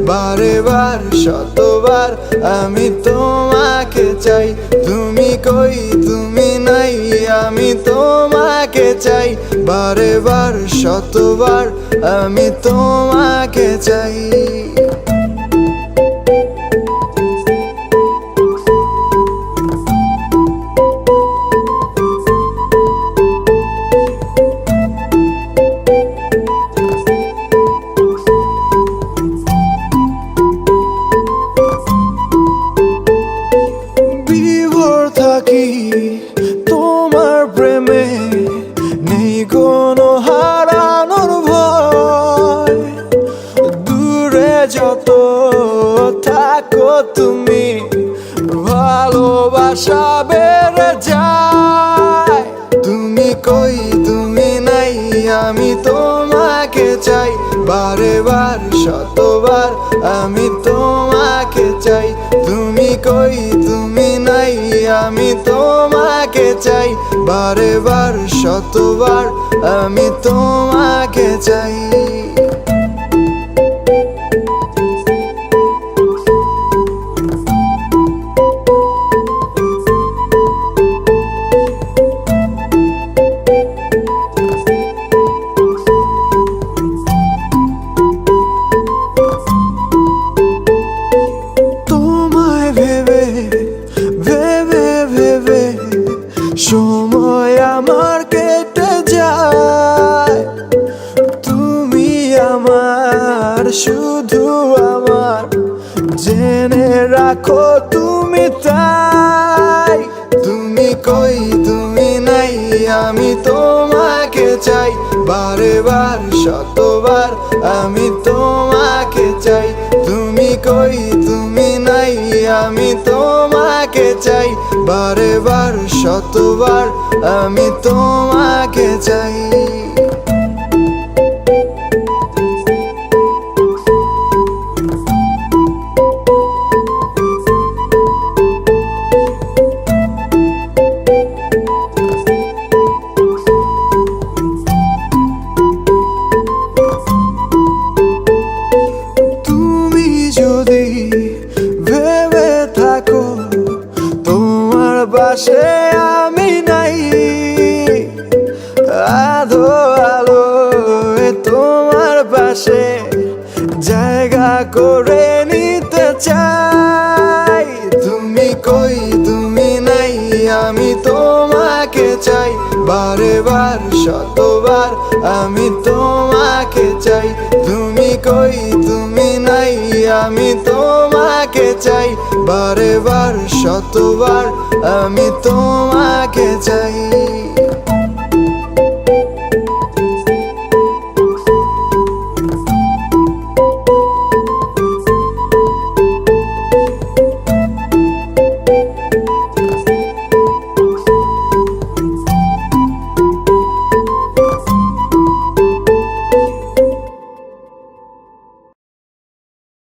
বারে বার শতবার আমি তোমাকে চাই। তুমি কই তুমি নাই, আমি তোমাকে চাই। বারে বার শতবার আমি তোমাকে চাই। থাকি তোমার প্রেমে, নেই কোনো হারানোর ভয়। দূরে যত থাকো তুমি, ভালোবাসা বেড়ে যায়। তুমি কই তুমি নাই, আমি তোমাকে চাই। বারে বার শতবার আমি তোমাকে চাই। তুমি কই তুমি নাই, আমি তোমাকে চাই। বারে বার শতবার আমি তোমাকে চাই। সময় আমার কেটে যায়, তুমি আমার শুধু আমার, জেনে রাখো তুমি তাই। তুমি কই তুমি নাই, আমি তোমাকে চাই। বারে বার শতবার আমি তোমাকে চাই। তুমি কই তুমি নাই, আমি তোমাকে চাই। বারে বার শতবার আমি তোমাকে চাই। তুমি যদি ভেবে থাকো তোমার পাশে আমি নাই, আধো আলো তোমার পাশে জায়গা করে নিতে চাই। তুমি কই তুমি নাই, আমি তোমাকে চাই। বারে বার শতবার আমি তোমাকে চাই। তুমি কই তুমি নাই, আমি তোমাকে চাই। বারে বার শতবার আমি তোমাকে চাই।